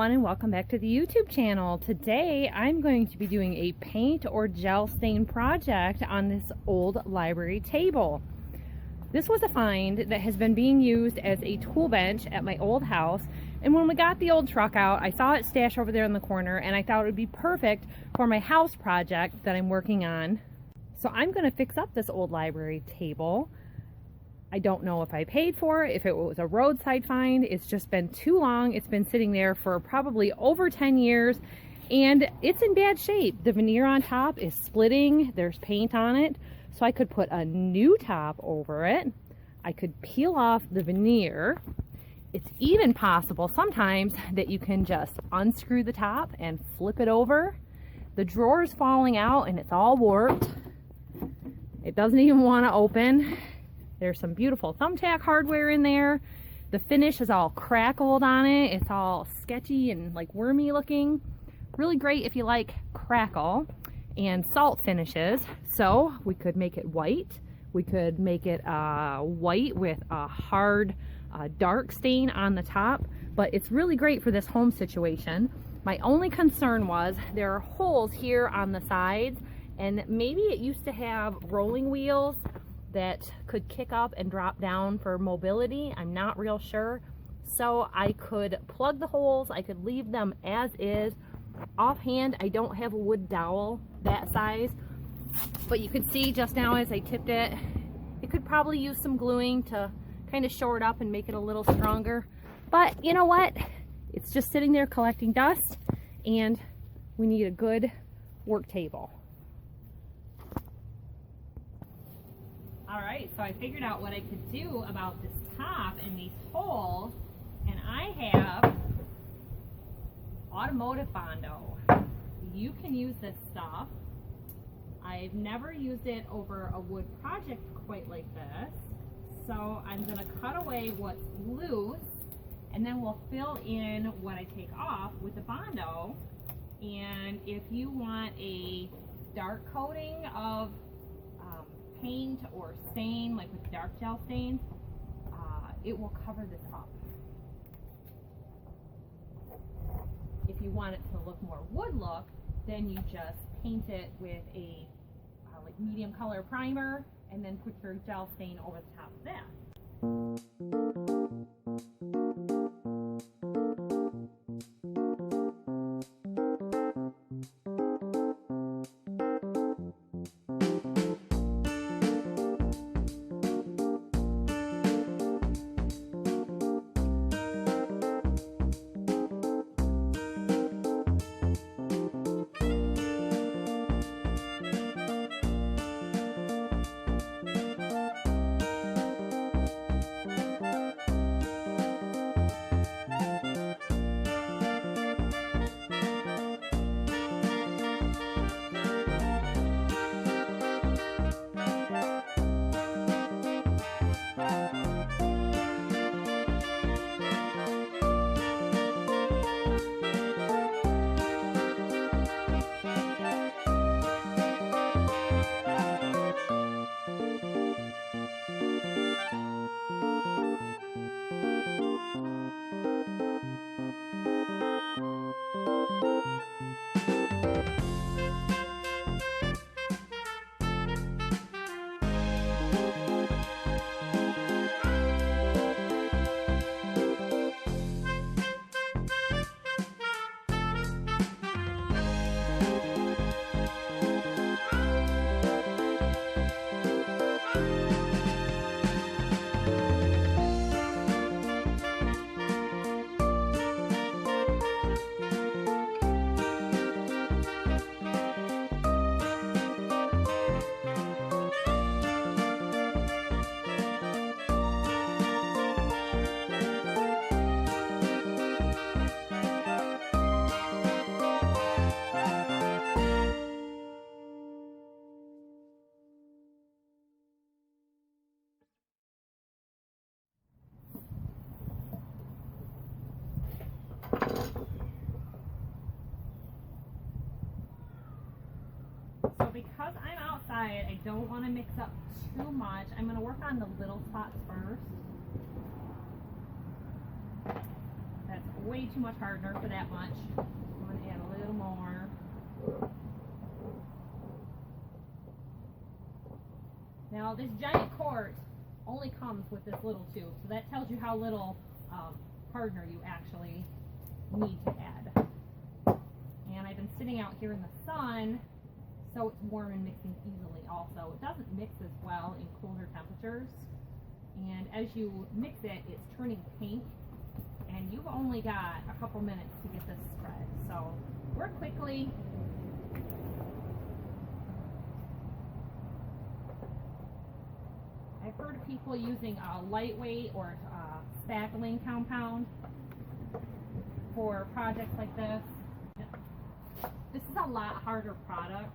everyone, and welcome back to the YouTube channel. Today I'm going to be doing a paint or gel stain project on this old library table. This was a find that has been being used as a tool bench at my old house, and when we got the old truck out, I saw it stashed over there in the corner and I thought it would be perfect for my house project that I'm working on. So I'm going to fix up this old library table. I don't know if I paid for it, if it was a roadside find. It's just been too long. It's been sitting there for probably over 10 years and it's in bad shape. The veneer on top is splitting. There's paint on it. So I could put a new top over it. I could peel off the veneer. It's even possible sometimes that you can just unscrew the top and flip it over. The drawer's falling out and it's all warped. It doesn't even want to open. There's some beautiful thumbtack hardware in there. The finish is all crackled on it. It's all sketchy and like wormy looking. Really great if you like crackle and salt finishes. So we could make it white. We could make it white with a hard dark stain on the top, but it's really great for this home situation. My only concern was there are holes here on the sides, and maybe it used to have rolling wheels that could kick up and drop down for mobility. I'm not real sure. So I could plug the holes, I could leave them as is. Offhand, I don't have a wood dowel that size, but you could see just now as I tipped it, it could probably use some gluing to kind of shore it up and make it a little stronger. But you know what? It's just sitting there collecting dust, and we need a good work table. Alright, so I figured out what I could do about this top and these holes, and I have automotive bondo. You can use this stuff. I've never used it over a wood project quite like this, so I'm going to cut away what's loose, and then we'll fill in what I take off with the bondo. And if you want a dark coating of paint or stain, like with dark gel stains, it will cover this up. If you want it to look more wood look, then you just paint it with a like medium color primer and then put your gel stain over the top of that. So because I'm outside, I don't want to mix up too much. I'm going to work on the little spots first. That's way too much hardener for that much. I'm going to add a little more. Now this giant quart only comes with this little tube, so that tells you how little hardener you actually need to add. And I've been sitting out here in the sun, so it's warm and mixing easily also. It doesn't mix as well in colder temperatures. And as you mix it, it's turning pink. And you've only got a couple minutes to get this spread. So work quickly. I've heard of people using a lightweight or spackling compound for projects like this. This is a lot harder product.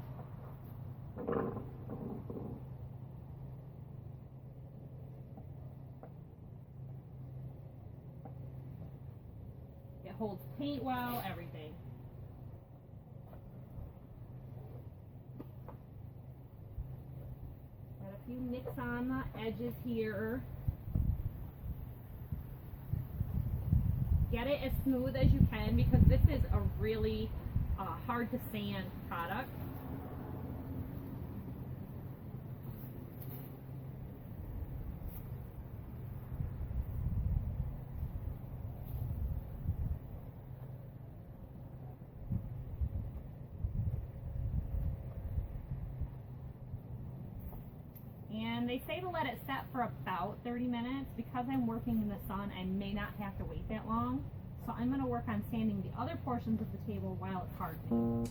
It holds paint well, everything. Got a few nicks on the edges here. Get it as smooth as you can because this is a really hard to sand product. And they say to let it set for about 30 minutes. Because I'm working in the sun, I may not have to wait that long. So I'm going to work on sanding the other portions of the table while it's hardening.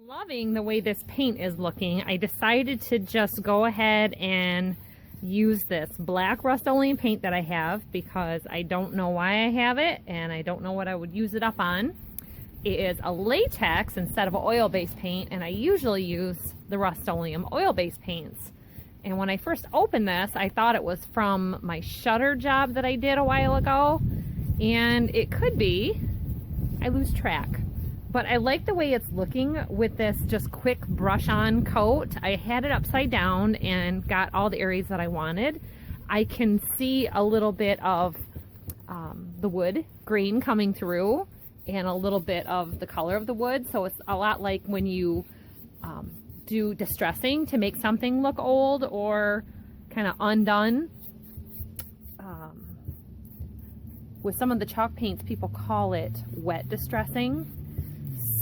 Loving the way this paint is looking, I decided to just go ahead and use this black Rust-Oleum paint that I have because I don't know why I have it and I don't know what I would use it up on. It is a latex instead of oil-based paint, and I usually use the Rust-Oleum oil-based paints. And when I first opened this, I thought it was from my shutter job that I did a while ago, and it could be. I lose track. But I like the way it's looking with this just quick brush on coat. I had it upside down and got all the areas that I wanted. I can see a little bit of the wood grain coming through and a little bit of the color of the wood. So it's a lot like when you do distressing to make something look old or kind of undone. With some of the chalk paints, people call it wet distressing.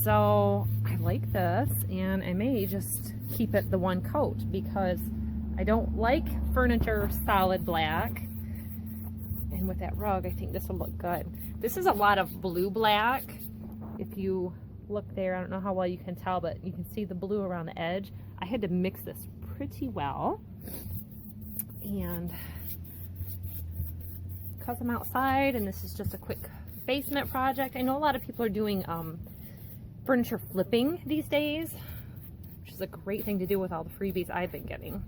So I like this, and I may just keep it the one coat because I don't like furniture solid black. And with that rug, I think this will look good. This is a lot of blue black. If you look there, I don't know how well you can tell, but you can see the blue around the edge. I had to mix this pretty well. And because I'm outside and this is just a quick basement project, I know a lot of people are doing furniture flipping these days, which is a great thing to do with all the freebies I've been getting.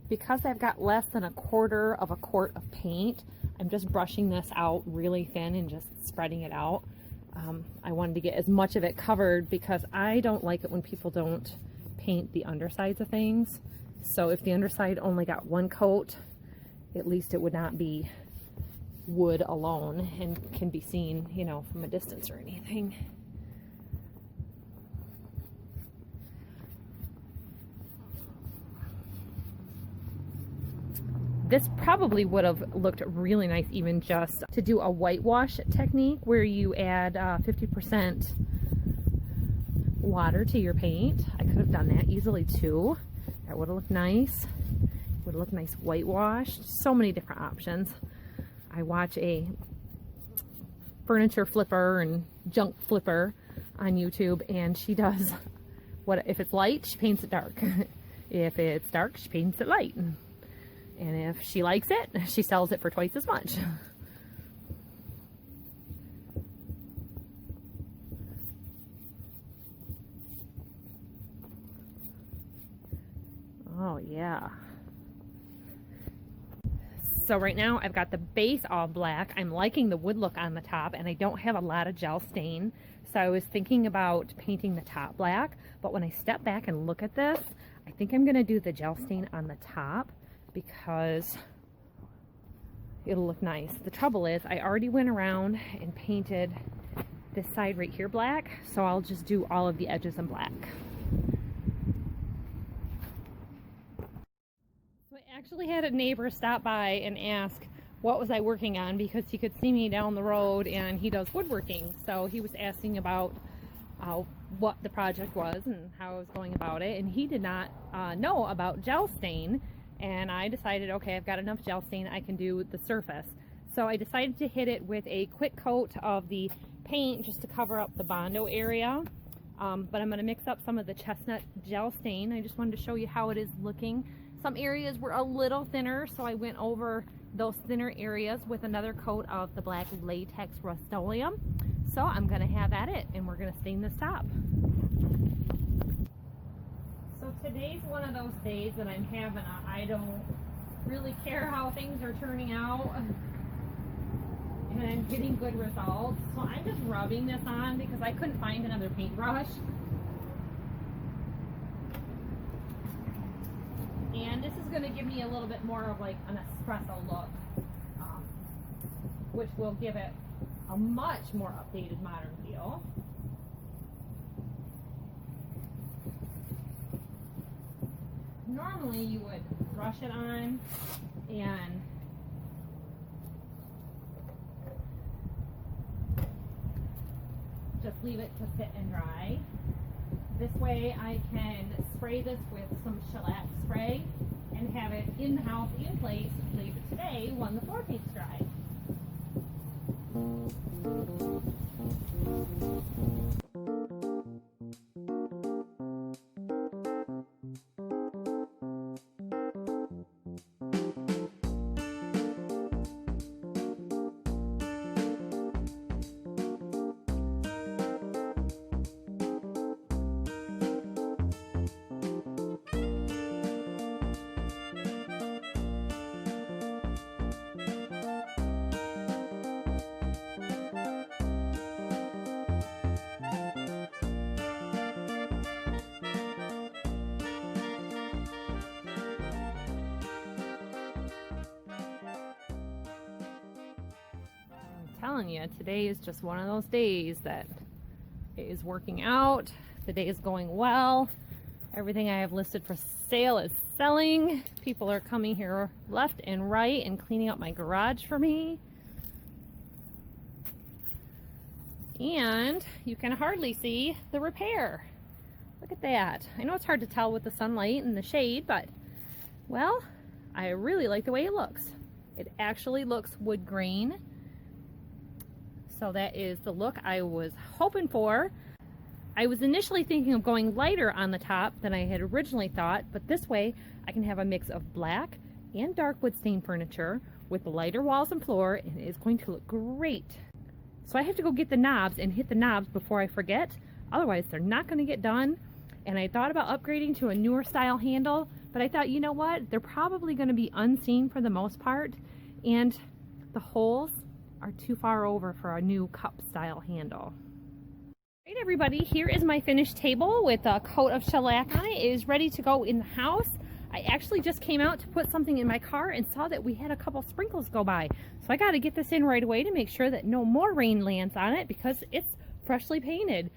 Because I've got less than a quarter of a quart of paint, I'm just brushing this out really thin and just spreading it out. I wanted to get as much of it covered because I don't like it when people don't paint the undersides of things. So if the underside only got one coat, at least it would not be wood alone and can be seen, you know, from a distance or anything. This probably would have looked really nice even just to do a whitewash technique where you add 50% water to your paint. I could have done that easily too. That would have looked nice. Would look nice whitewashed. So many different options. I watch a furniture flipper and junk flipper on YouTube, and she does what if it's light, she paints it dark. If it's dark, she paints it light. And if she likes it, she sells it for twice as much. Oh yeah. So right now I've got the base all black. I'm liking the wood look on the top, and I don't have a lot of gel stain. So I was thinking about painting the top black, but when I step back and look at this, I think I'm gonna do the gel stain on the top because it'll look nice. The trouble is I already went around and painted this side right here black, so I'll just do all of the edges in black. So I actually had a neighbor stop by and ask what was I working on because he could see me down the road and he does woodworking. So he was asking about what the project was and how I was going about it, and he did not know about gel stain. And I decided, okay, I've got enough gel stain, I can do the surface. So I decided to hit it with a quick coat of the paint just to cover up the bondo area. But I'm going to mix up some of the chestnut gel stain. I just wanted to show you how it is looking. Some areas were a little thinner, so I went over those thinner areas with another coat of the black latex Rust-Oleum. So I'm going to have at it, and we're going to stain this top. So today's one of those days that I'm having I don't really care how things are turning out, and I'm getting good results. So I'm just rubbing this on because I couldn't find another paintbrush. And this is going to give me a little bit more of like an espresso look, which will give it a much more updated modern feel. Normally you would brush it on and just leave it to sit and dry. This way I can spray this with some shellac spray and have it in the house in place, leave it today when the floor paint's dry. Telling you, today is just one of those days that it is working out. The day is going well. Everything I have listed for sale is selling. People are coming here left and right and cleaning up my garage for me. And you can hardly see the repair. Look at that. I know it's hard to tell with the sunlight and the shade, but well, I really like the way it looks. It actually looks wood grain. So that is the look I was hoping for. I was initially thinking of going lighter on the top than I had originally thought, but this way I can have a mix of black and dark wood stain furniture with lighter walls and floor, and it is going to look great. So I have to go get the knobs and hit the knobs before I forget, otherwise they're not going to get done. And I thought about upgrading to a newer style handle, but I thought, you know what, they're probably going to be unseen for the most part, and the holes are too far over for a new cup style handle. All right, everybody, here is my finished table with a coat of shellac on it. It is ready to go in the house. I actually just came out to put something in my car and saw that we had a couple sprinkles go by. So I got to get this in right away to make sure that no more rain lands on it because it's freshly painted.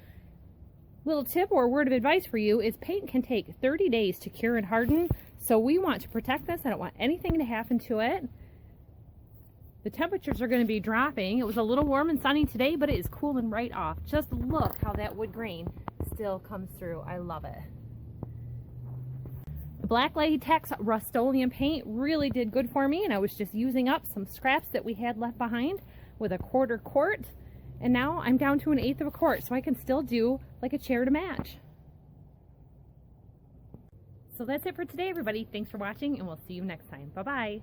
Little tip or word of advice for you is paint can take 30 days to cure and harden. So we want to protect this. I don't want anything to happen to it. The temperatures are going to be dropping. It was a little warm and sunny today, but it is cooling right off. Just look how that wood grain still comes through. I love it. The black latex Rust-Oleum paint really did good for me, and I was just using up some scraps that we had left behind with a 1/4 quart. And now I'm down to 1/8 of a quart, so I can still do like a chair to match. So that's it for today, everybody. Thanks for watching, and we'll see you next time. Bye-bye.